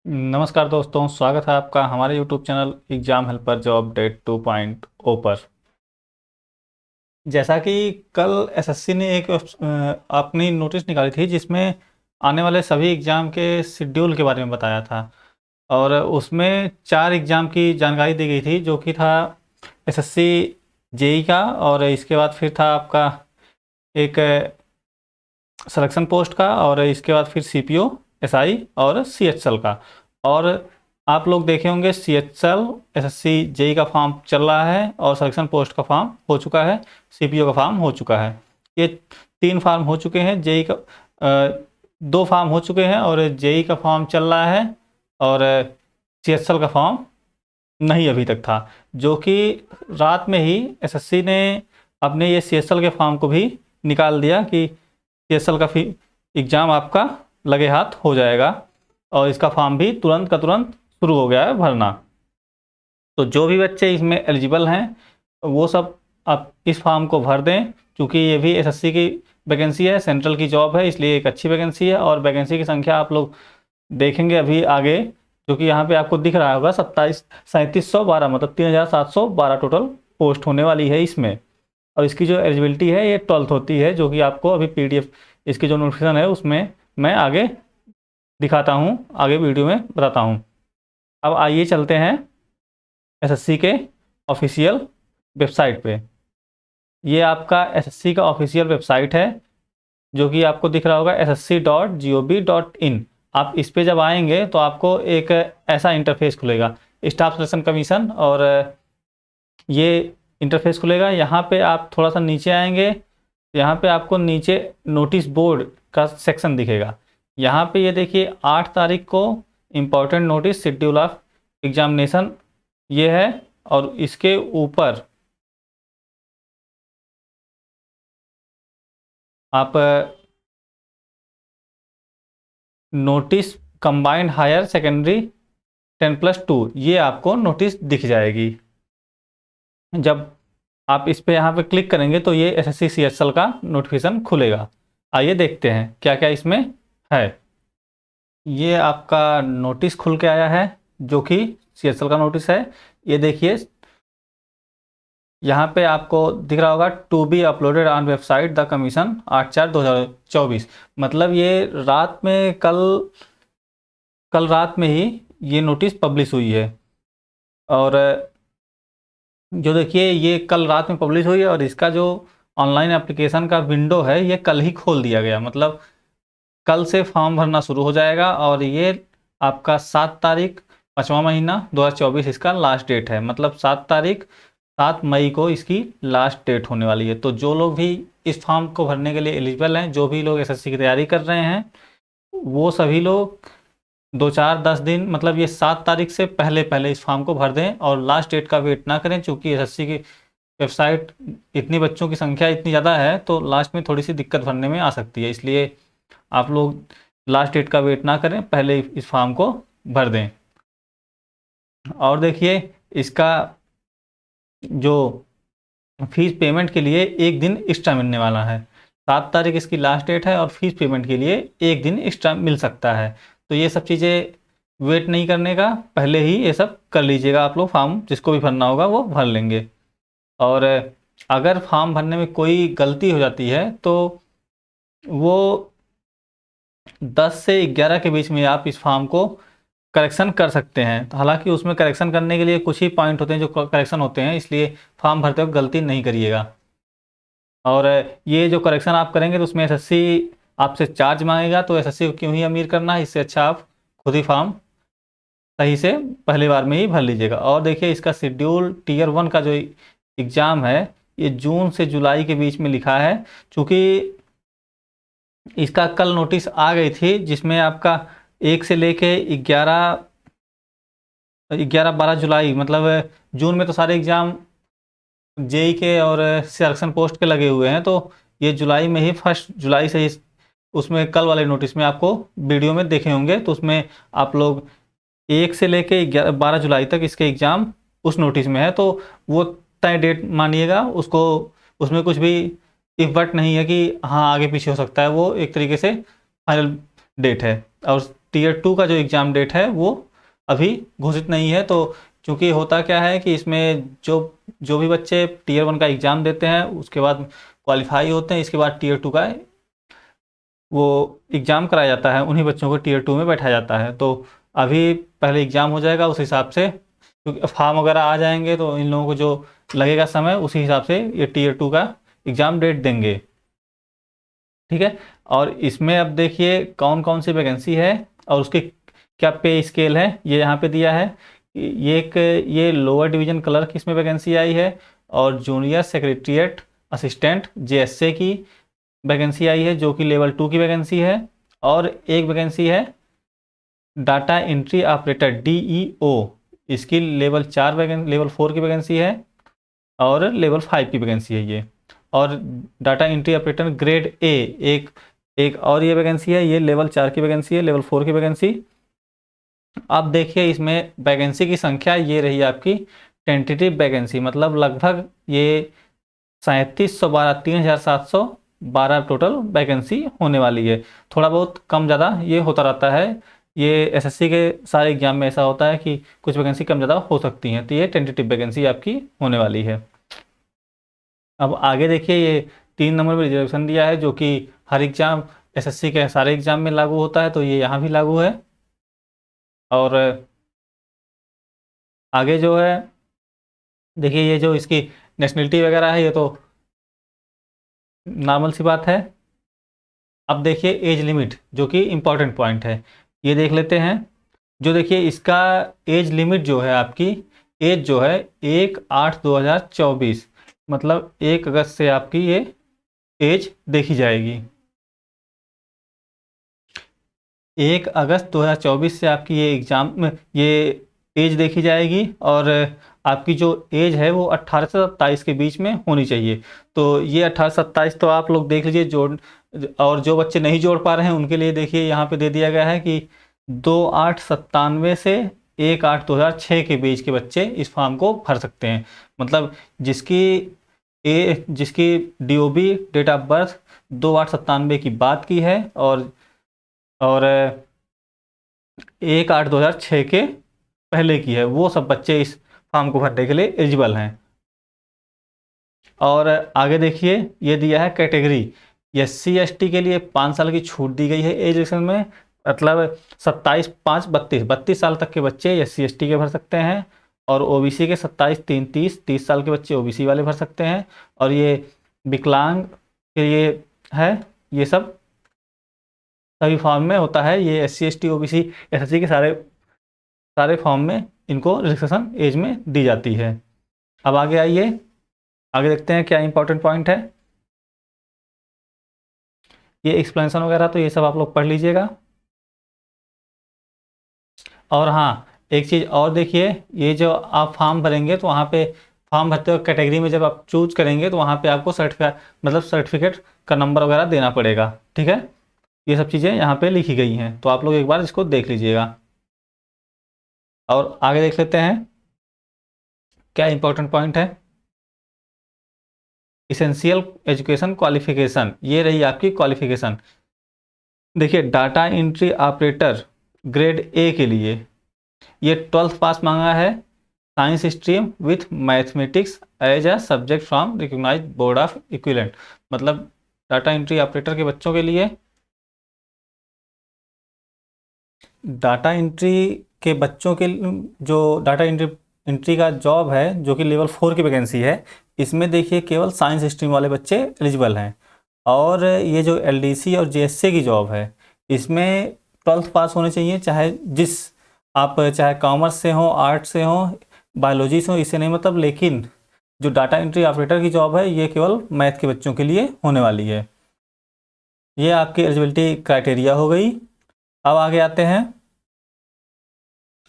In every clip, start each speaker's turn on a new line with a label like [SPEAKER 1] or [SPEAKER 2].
[SPEAKER 1] नमस्कार दोस्तों, स्वागत है आपका हमारे YouTube channel exam helper job update 2.0 पर। जैसा कि कल एसएससी ने एक अपनी नोटिस निकाली थी जिसमें आने वाले सभी एग्ज़ाम के शेड्यूल के बारे में बताया था और उसमें 4 एग्ज़ाम की जानकारी दी गई थी, जो कि था एसएससी जेई का, और इसके बाद फिर था आपका एक सिलेक्शन पोस्ट का, और इसके बाद फिर सीपीओ, एसआई और सीएचएल का। और आप लोग देखे होंगे सीएचएल एसएससी जेई का फॉर्म चल रहा है और सिलेक्शन पोस्ट का फॉर्म हो चुका है, सीपीओ का फॉर्म हो चुका है। ये 3 फॉर्म हो चुके हैं। जेई का 2 फॉर्म हो चुके हैं और जेई का फॉर्म चल रहा है, और सीएचएल का फॉर्म नहीं अभी तक था, जो कि रात में ही एसएससी ने अपने ये सीएचएल के फॉर्म को भी निकाल दिया कि सीएचएल का एग्ज़ाम आपका लगे हाथ हो जाएगा, और इसका फॉर्म भी तुरंत का तुरंत शुरू हो गया है भरना। तो जो भी बच्चे इसमें एलिजिबल हैं वो सब आप इस फॉर्म को भर दें, क्योंकि ये भी एसएससी की वैकेंसी है, सेंट्रल की जॉब है, इसलिए एक अच्छी वैकेंसी है। और वैकेंसी की संख्या आप लोग देखेंगे अभी आगे, जो कि यहाँ पे आपको दिख रहा होगा 3712, मतलब 3712 टोटल पोस्ट होने वाली है इसमें। और इसकी जो एलिजिबिलिटी है ये 12th होती है, जो कि आपको अभी पीडीएफ इसकी जो नोटिफिकेशन है उसमें मैं आगे दिखाता हूँ, आगे वीडियो में बताता हूँ। अब आइए चलते हैं एसएससी के ऑफिशियल वेबसाइट पे। ये आपका एसएससी का ऑफिशियल वेबसाइट है, जो कि आपको दिख रहा होगा ssc.gov.in। आप इस पे जब आएंगे तो आपको एक ऐसा इंटरफेस खुलेगा, स्टाफ सिलेक्शन कमीशन, और ये इंटरफेस खुलेगा। यहाँ पे आप थोड़ा सा नीचे आएंगे, यहाँ पे आपको नीचे नोटिस बोर्ड का सेक्शन दिखेगा। यहाँ पे ये देखिए 8 तारीख को important notice schedule of examination ये है, और इसके ऊपर आप नोटिस कंबाइंड हायर सेकेंडरी 10+2 ये आपको नोटिस दिख जाएगी। जब आप इस पे यहाँ पे क्लिक करेंगे तो ये एसएससी सीएचएल का नोटिफिकेशन खुलेगा। आइए देखते हैं क्या क्या इसमें है। ये आपका नोटिस खुल के आया है, जो कि सीएचएल का नोटिस है। ये देखिए यहाँ पे आपको दिख रहा होगा to be uploaded on website the commission 8/4/2024। मतलब ये रात में कल रात में ही ये नोटिस पब्लिश हुई है। और जो देखिए ये कल रात में पब्लिश हुई है, और इसका जो ऑनलाइन एप्लीकेशन का विंडो है ये कल ही खोल दिया गया। मतलब कल से फॉर्म भरना शुरू हो जाएगा, और ये आपका 7 तारीख 5वां महीना 2024 इसका लास्ट डेट है। मतलब 7 मई को इसकी लास्ट डेट होने वाली है। तो जो लोग भी इस फॉर्म को भरने के लिए एलिजिबल हैं, जो भी लोग एसएससी की तैयारी कर रहे हैं, वो सभी लोग 2-4-10 दिन, मतलब ये 7 तारीख से पहले पहले इस फॉर्म को भर दें, और लास्ट डेट का वेट ना करें, क्योंकि एसएससी की वेबसाइट इतनी बच्चों की संख्या इतनी ज़्यादा है तो लास्ट में थोड़ी सी दिक्कत भरने में आ सकती है। इसलिए आप लोग लास्ट डेट का वेट ना करें, पहले इस फॉर्म को भर दें। और देखिए इसका जो फीस पेमेंट के लिए एक दिन एक्स्ट्रा मिलने वाला है। 7 तारीख इसकी लास्ट डेट है, और फीस पेमेंट के लिए एक दिन एक्स्ट्रा मिल सकता है। तो ये सब चीज़ें वेट नहीं करने का, पहले ही ये सब कर लीजिएगा। आप लोग फॉर्म जिसको भी भरना होगा वो भर लेंगे। और अगर फॉर्म भरने में कोई गलती हो जाती है तो वो 10 से 11 के बीच में आप इस फॉर्म को करेक्शन कर सकते हैं। तो हालांकि उसमें करेक्शन करने के लिए कुछ ही पॉइंट होते हैं जो करेक्शन होते हैं, इसलिए फॉर्म भरते वक्त गलती नहीं करिएगा। और ये जो करेक्शन आप करेंगे तो उसमें एसएससी आपसे चार्ज मांगेगा, तो एसएससी को क्यों ही अमीर करना है, इससे अच्छा आप खुद ही फॉर्म सही से पहली बार में ही भर लीजिएगा। और देखिए इसका शेड्यूल टीयर 1 का जो एग्ज़ाम है ये जून से जुलाई के बीच में लिखा है, चूँकि इसका कल नोटिस आ गई थी जिसमें आपका 1 से लेके 11-12 जुलाई, मतलब जून में तो सारे एग्ज़ाम जेई के और सिलेक्शन पोस्ट के लगे हुए हैं, तो ये जुलाई में ही 1 जुलाई से उसमें कल वाले नोटिस में आपको वीडियो में देखे होंगे, तो उसमें आप लोग 1 से लेके 12 जुलाई तक इसके एग्ज़ाम उस नोटिस में है। तो वो तय डेट मानिएगा उसको, उसमें कुछ भी इफ बट नहीं है कि हाँ आगे पीछे हो सकता है, वो एक तरीके से फाइनल डेट है। और टीयर 2 का जो एग्ज़ाम डेट है वो अभी घोषित नहीं है। तो चूँकि होता क्या है कि इसमें जो जो भी बच्चे टीयर 1 का एग्ज़ाम देते हैं उसके बाद क्वालिफाई होते हैं, इसके बाद टीयर 2 का वो एग्ज़ाम कराया जाता है, उन्हीं बच्चों को टीयर 2 में बैठाया जाता है। तो अभी पहले एग्ज़ाम हो जाएगा, उस हिसाब से क्योंकि फॉर्म वगैरह आ जाएंगे तो इन लोगों को जो लगेगा समय उसी हिसाब से ये टीयर 2 का एग्ज़ाम डेट देंगे। ठीक है, और इसमें अब देखिए कौन कौन सी वैकेंसी है और उसके क्या पे स्केल है, ये यहाँ पे दिया है। ये लोअर डिवीज़न क्लर्क इसमें वैकेंसी आई है, और जूनियर सेक्रेटरीट असिस्टेंट जेएसए की वैकेंसी आई है जो कि लेवल 2 की वैकेंसी है। और एक वैकेंसी है डाटा एंट्री ऑपरेटर डीईओ, इसकी लेवल 4 की वैकेंसी है और लेवल 5 की वैकेंसी है ये। और डाटा एंट्री ऑपरेटर ग्रेड ए एक एक और ये वैकेंसी है, ये लेवल 4 की वैकेंसी है, लेवल 4 की वैकेंसी। अब देखिए इसमें वैकेंसी की संख्या ये रही आपकी टेंटेटिव वैकेंसी, मतलब लगभग ये 3712 3712 टोटल वैकेंसी होने वाली है। थोड़ा बहुत कम ज़्यादा ये होता रहता है, ये एसएससी के सारे एग्जाम में ऐसा होता है कि कुछ वैकेंसी कम ज़्यादा हो सकती हैं। तो ये टेंटेटिव वैकेंसी आपकी होने वाली है। अब आगे देखिए ये 3 नंबर में रिजर्वेशन दिया है जो कि हर एग्जाम एसएससी के सारे एग्जाम में लागू होता है, तो ये यहाँ भी लागू है। और आगे जो है देखिए ये जो इसकी नेशनलिटी वगैरह है ये तो नॉर्मल सी बात है। अब देखिए एज लिमिट जो कि इम्पॉर्टेंट पॉइंट है, ये देख लेते हैं। जो देखिए इसका एज लिमिट जो है आपकी एज जो है 1/8/2024, मतलब 1 अगस्त से आपकी ये एज देखी जाएगी। 1 अगस्त 2024 से आपकी ये एग्ज़ाम में ये एज देखी जाएगी, और आपकी जो एज है वो 18 से 27 के बीच में होनी चाहिए। तो ये 18 से 27 तो आप लोग देख लीजिए जोड़, और जो बच्चे नहीं जोड़ पा रहे हैं उनके लिए देखिए यहाँ पे दे दिया गया है कि 2/8/97 से 1/8/2006 के बीच के बच्चे इस फॉर्म को भर सकते हैं। मतलब जिसकी डीओबी डेट ऑफ बर्थ 2/8/97 की बात की है और 1/8/2006 के पहले की है, वो सब बच्चे इस फॉर्म को भरने के लिए एलिजिबल हैं। और आगे देखिए ये दिया है कैटेगरी, SC ST के लिए 5 साल की छूट दी गई है एज रिलेक्शन में, मतलब 27/5/32 साल तक के बच्चे SC ST के भर सकते हैं, और OBC के 27/3/30 साल के बच्चे OBC वाले भर सकते हैं। और ये विकलांग के लिए है, ये सब सभी फॉर्म में होता है, ये SC ST OBC SSC के सारे फॉर्म में इनको रिलैक्सेशन एज में दी जाती है। अब आगे आइए, आगे देखते हैं क्या इंपॉर्टेंट पॉइंट है। ये एक्सप्लेनेशन वगैरह तो ये सब आप लोग पढ़ लीजिएगा। और हाँ, एक चीज़ और देखिए, ये जो आप फॉर्म भरेंगे तो वहाँ पे फॉर्म भरते वक्त कैटेगरी में जब आप चूज करेंगे तो वहाँ पे आपको सर्टिफिकेट का नंबर वगैरह देना पड़ेगा। ठीक है, ये सब चीज़ें यहाँ पे लिखी गई हैं, तो आप लोग एक बार इसको देख लीजिएगा। और आगे देख लेते हैं क्या इंपॉर्टेंट पॉइंट है। इसेंशियल एजुकेशन क्वालिफिकेशन, ये रही आपकी क्वालिफिकेशन। देखिए data entry operator grade A के लिए ये 12th पास मांगा है, science stream with mathematics as a subject from recognised board of equivalent. मतलब डाटा एंट्री ऑपरेटर के बच्चों के लिए, डाटा एंट्री के बच्चों के जो डाटा एंट्री का जॉब है जो कि लेवल 4 की वैकेंसी है, इसमें देखिए केवल साइंस स्ट्रीम वाले बच्चे एलिजिबल हैं। और ये जो LDC और JSA की जॉब है इसमें 12th पास होने चाहिए, चाहे कॉमर्स से हो, आर्ट से हो, बायोलॉजी से हो, इससे नहीं मतलब। लेकिन जो डाटा एंट्री ऑपरेटर की जॉब है ये केवल मैथ के बच्चों के लिए होने वाली है। ये आपकी एलिजिबिलिटी क्राइटेरिया हो गई। अब आगे आते हैं,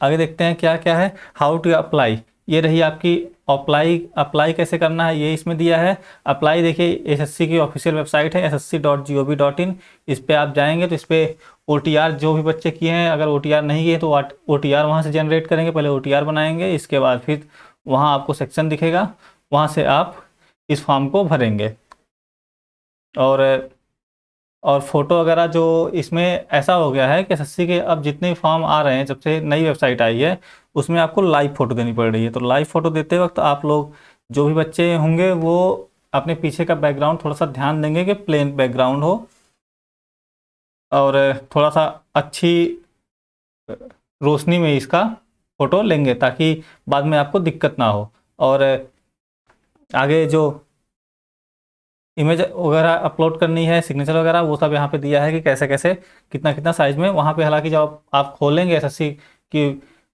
[SPEAKER 1] आगे देखते हैं क्या क्या है। हाउ टू अप्लाई, ये रही आपकी अप्लाई कैसे करना है, ये इसमें दिया है। अप्लाई देखिए एसएससी की ऑफिशियल वेबसाइट है ssc.gov.in, इस पर आप जाएंगे तो इस पर OTR जो भी बच्चे किए हैं, अगर OTR नहीं किए तो OTR वहाँ से जनरेट करेंगे, पहले OTR बनाएंगे, इसके बाद फिर वहाँ आपको सेक्शन दिखेगा, वहाँ से आप इस फॉर्म को भरेंगे। और और फ़ोटो वगैरह जो इसमें ऐसा हो गया है कि एसएससी के अब जितने फॉर्म आ रहे हैं, जब से नई वेबसाइट आई है उसमें आपको लाइव फ़ोटो देनी पड़ रही है। तो लाइव फ़ोटो देते वक्त आप लोग जो भी बच्चे होंगे वो अपने पीछे का बैकग्राउंड थोड़ा सा ध्यान देंगे कि प्लेन बैकग्राउंड हो और थोड़ा सा अच्छी रोशनी में इसका फ़ोटो लेंगे ताकि बाद में आपको दिक्कत ना हो। और आगे जो इमेज वगैरह अपलोड करनी है, सिग्नेचर वगैरह, वो सब यहाँ पे दिया है कि कैसे कैसे कितना कितना साइज में। वहाँ पे हालांकि जब आप खोलेंगे एसएससी की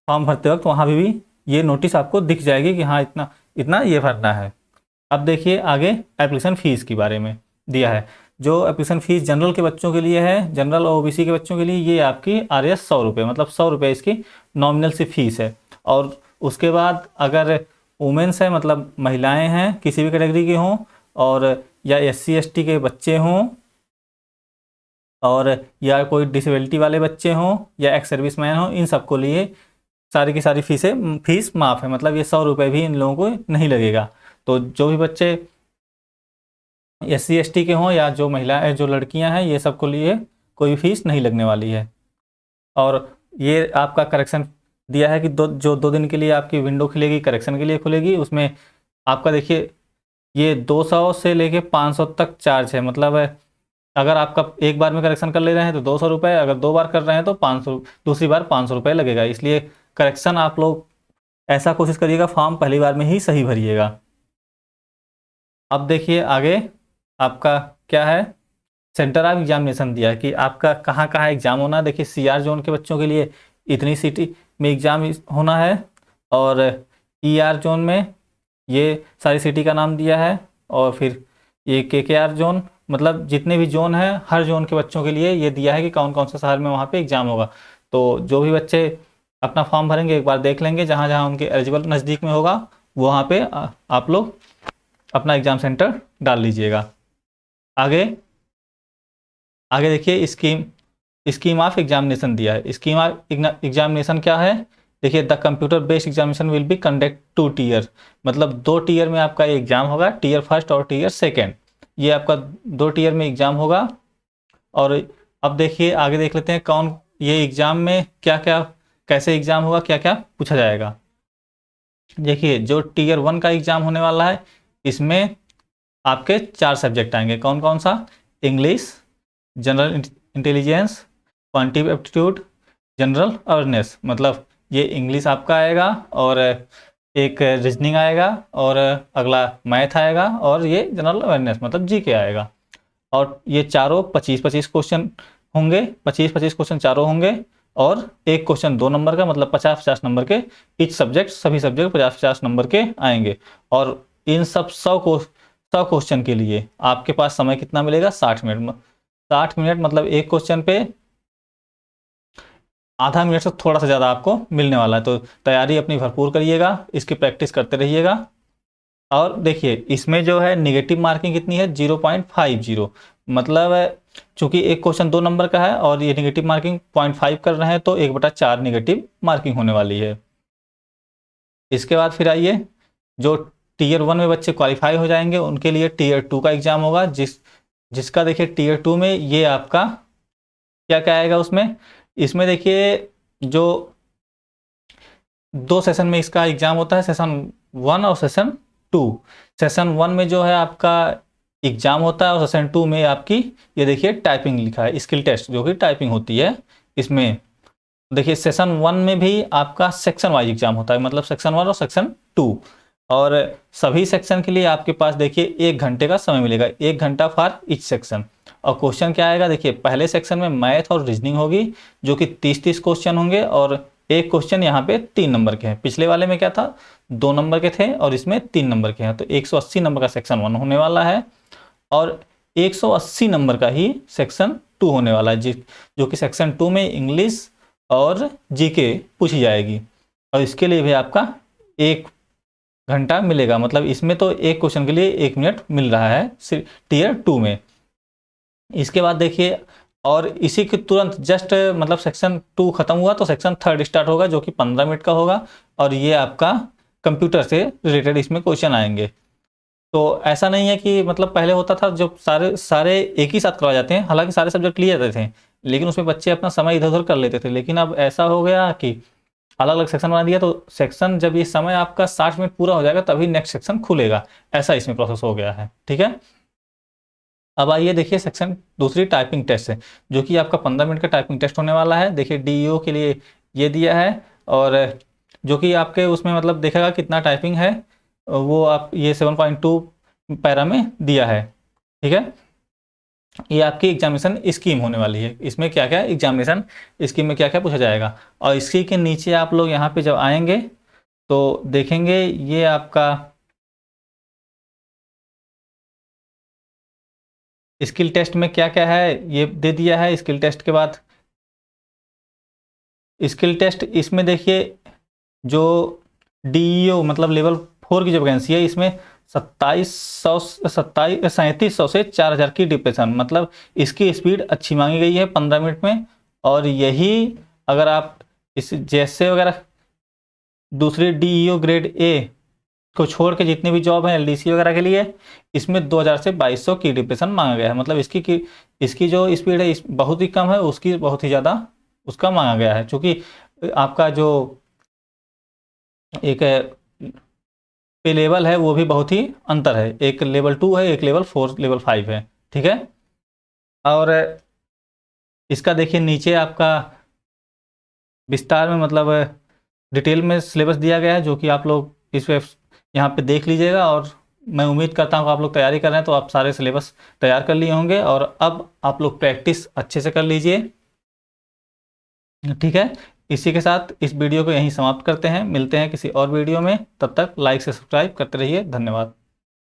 [SPEAKER 1] फॉर्म भरते वक्त वहाँ भी ये नोटिस आपको दिख जाएगी कि हाँ इतना इतना ये भरना है। अब देखिए आगे एप्लीकेशन फ़ीस के बारे में दिया है। जो एप्लीकेशन फ़ीस जनरल के बच्चों के लिए है, जनरल और ओबीसी के बच्चों के लिए, ये आपकी RS 100 रुपये, मतलब 100 रुपये इसकी नॉमिनल सी फीस है। और उसके बाद अगर वुमेंस है, मतलब महिलाएं हैं किसी भी कैटेगरी के हों, और या SC ST के बच्चे हों, और या कोई डिसेबिलिटी वाले बच्चे हों, या एक्स सर्विसमैन हों, इन सबको लिए सारी की सारी फीस माफ़ है। मतलब ये 100 रुपये भी इन लोगों को नहीं लगेगा। तो जो भी बच्चे SC ST के हों या जो महिलाएं जो लड़कियां हैं, ये सबको लिए कोई फीस नहीं लगने वाली है। और ये आपका करेक्शन दिया है कि जो 2 दिन के लिए आपकी विंडो खुलेगी, करेक्शन के लिए खुलेगी, उसमें आपका देखिए ये 200 से लेके 500 तक चार्ज है। मतलब अगर आपका एक बार में करेक्शन कर ले रहे हैं तो 200 रुपये, अगर 2 बार कर रहे हैं तो 500, दूसरी बार 500 रुपये लगेगा। इसलिए करेक्शन आप लोग ऐसा कोशिश करिएगा फॉर्म पहली बार में ही सही भरिएगा। अब देखिए आगे आपका क्या है, सेंटर ऑफ एग्जामिनेशन दिया है कि आपका कहाँ कहाँ एग्ज़ाम होना है। देखिए CR जोन के बच्चों के लिए इतनी सिटी में एग्ज़ाम होना है, और ER जोन में ये सारी सिटी का नाम दिया है, और फिर ये KKR जोन, मतलब जितने भी जोन हैं हर जोन के बच्चों के लिए ये दिया है कि कौन कौन से शहर में वहाँ पे एग्ज़ाम होगा। तो जो भी बच्चे अपना फॉर्म भरेंगे एक बार देख लेंगे, जहाँ जहाँ उनके एलिजिबल नज़दीक में होगा वहाँ पे आप लोग अपना एग्ज़ाम सेंटर डाल लीजिएगा। आगे आगे देखिए स्कीम ऑफ एग्जामिनेशन दिया है। स्कीम ऑफ एग्जामिनेशन क्या है, देखिए the computer based examination will be conduct 2 tier, मतलब 2 टीयर में आपका एग्जाम होगा, टीयर फर्स्ट और टीयर सेकेंड, ये आपका 2 टीयर में एग्जाम होगा। और अब देखिए आगे देख लेते हैं कौन ये एग्जाम में क्या क्या कैसे एग्जाम होगा, क्या क्या पूछा जाएगा। देखिए जो टीयर 1 का एग्जाम होने वाला है, इसमें आपके 4 सब्जेक्ट आएंगे। कौन कौन सा, English, general intelligence, quantitative aptitude, general awareness, मतलब ये इंग्लिश आपका आएगा, और एक रीजनिंग आएगा, और अगला मैथ आएगा, और ये जनरल अवेयरनेस मतलब GK आएगा। और ये चारों 25-25 क्वेश्चन होंगे, 25-25 क्वेश्चन चारों होंगे, और एक क्वेश्चन 2 नंबर का, मतलब 50-50 नंबर के ईच सब्जेक्ट, सभी सब्जेक्ट 50-50 नंबर के आएंगे। और इन सब 100 क्वेश्चन के लिए आपके पास समय कितना मिलेगा, 60 मिनट। 60 मिनट मतलब एक क्वेश्चन पे आधा मिनट से थोड़ा सा ज़्यादा आपको मिलने वाला है। तो तैयारी अपनी भरपूर करिएगा, इसकी प्रैक्टिस करते रहिएगा। और देखिए इसमें जो है निगेटिव मार्किंग कितनी है, 0.50, मतलब चूंकि एक क्वेश्चन 2 नंबर का है और ये निगेटिव मार्किंग 0.5 कर रहे हैं, तो 1/4 निगेटिव मार्किंग होने वाली है। इसके बाद फिर आइए, जो टीयर 1 में बच्चे क्वालिफाई हो जाएंगे उनके लिए टीयर 2 का एग्जाम होगा, जिसका देखिए टीयर 2 में ये आपका क्या क्या आएगा उसमें। इसमें देखिए जो 2 सेशन में इसका एग्जाम होता है, सेशन 1 और सेशन 2। सेशन 1 में जो है आपका एग्जाम होता है, और सेशन 2 में आपकी ये देखिए टाइपिंग लिखा है, स्किल टेस्ट, जो कि टाइपिंग होती है। इसमें देखिए सेशन 1 में भी आपका सेक्शन वाइज एग्जाम होता है, मतलब सेक्शन 1 और सेक्शन 2, और सभी सेक्शन के लिए आपके पास देखिए 1 घंटे का समय मिलेगा, 1 घंटा फॉर ईच सेक्शन। और क्वेश्चन क्या आएगा, देखिए पहले सेक्शन में मैथ और रीजनिंग होगी, जो कि 30-30 क्वेश्चन होंगे, और एक क्वेश्चन यहाँ पे 3 नंबर के हैं। पिछले वाले में क्या था, 2 नंबर के थे, और इसमें 3 नंबर के हैं। तो 180 नंबर का सेक्शन 1 होने वाला है, और 180 नंबर का ही सेक्शन 2 होने वाला है, जो कि सेक्शन 2 में इंग्लिश और GK पूछी जाएगी। और इसके लिए भी आपका 1 घंटा मिलेगा, मतलब इसमें तो एक क्वेश्चन के लिए 1 मिनट मिल रहा है टीयर 2 में। इसके बाद देखिए, और इसी के तुरंत जस्ट मतलब सेक्शन 2 खत्म हुआ तो सेक्शन 3 स्टार्ट होगा, जो कि 15 मिनट का होगा, और ये आपका कंप्यूटर से रिलेटेड इसमें क्वेश्चन आएंगे। तो ऐसा नहीं है कि मतलब पहले होता था जब सारे सारे एक ही साथ करवाए जाते हैं, हालांकि सारे सब्जेक्ट लिए जाते थे, लेकिन उसमें बच्चे अपना समय इधर उधर कर लेते थे। लेकिन अब ऐसा हो गया कि अलग अलग सेक्शन बना दिया, तो सेक्शन जब ये समय आपका 60 मिनट पूरा हो जाएगा तभी नेक्स्ट सेक्शन खुलेगा, ऐसा इसमें प्रोसेस हो गया है। ठीक है, अब आइए देखिए सेक्शन दूसरी टाइपिंग टेस्ट है, जो कि आपका 15 मिनट का टाइपिंग टेस्ट होने वाला है। देखिए डीईओ के लिए ये दिया है, और जो कि आपके उसमें मतलब देखेगा कितना टाइपिंग है, वो आप ये 7.2 पैरा में दिया है। ठीक है, ये आपकी एग्जामिनेशन स्कीम होने वाली है। इसमें क्या क्या एग्जामिनेशन स्कीम में क्या क्या पूछा जाएगा, और इसी के नीचे आप लोग यहाँ पे जब आएंगे तो देखेंगे ये आपका स्किल टेस्ट में क्या क्या है ये दे दिया है। स्किल टेस्ट के बाद स्किल टेस्ट, इसमें देखिए जो डीईओ मतलब लेवल 4 की जो वैकेंसी है, इसमें 3700 से 4000 की डिप्रेशन, मतलब इसकी स्पीड अच्छी मांगी गई है 15 मिनट में। और यही अगर आप इस जैसे वगैरह दूसरी डीईओ ग्रेड ए को छोड़ के जितने भी जॉब हैं एलडीसी वगैरह के लिए, इसमें 2000 से 2200 की डिप्रेशन मांगा गया है। मतलब इसकी जो स्पीड है बहुत ही कम है, उसकी बहुत ही ज़्यादा उसका मांगा गया है, क्योंकि आपका जो एक पे लेवल है वो भी बहुत ही अंतर है, एक लेवल 2 है, एक लेवल 4 लेवल 5 है। ठीक है, और इसका देखिए नीचे आपका विस्तार में मतलब डिटेल में सिलेबस दिया गया है, जो कि आप लोग इस वेब यहाँ पे देख लीजिएगा। और मैं उम्मीद करता हूँ आप लोग तैयारी कर रहे हैं तो आप सारे सिलेबस तैयार कर लिए होंगे, और अब आप लोग प्रैक्टिस अच्छे से कर लीजिए। ठीक है, इसी के साथ इस वीडियो को यहीं समाप्त करते हैं, मिलते हैं किसी और वीडियो में, तब तक लाइक से सब्सक्राइब करते रहिए। धन्यवाद।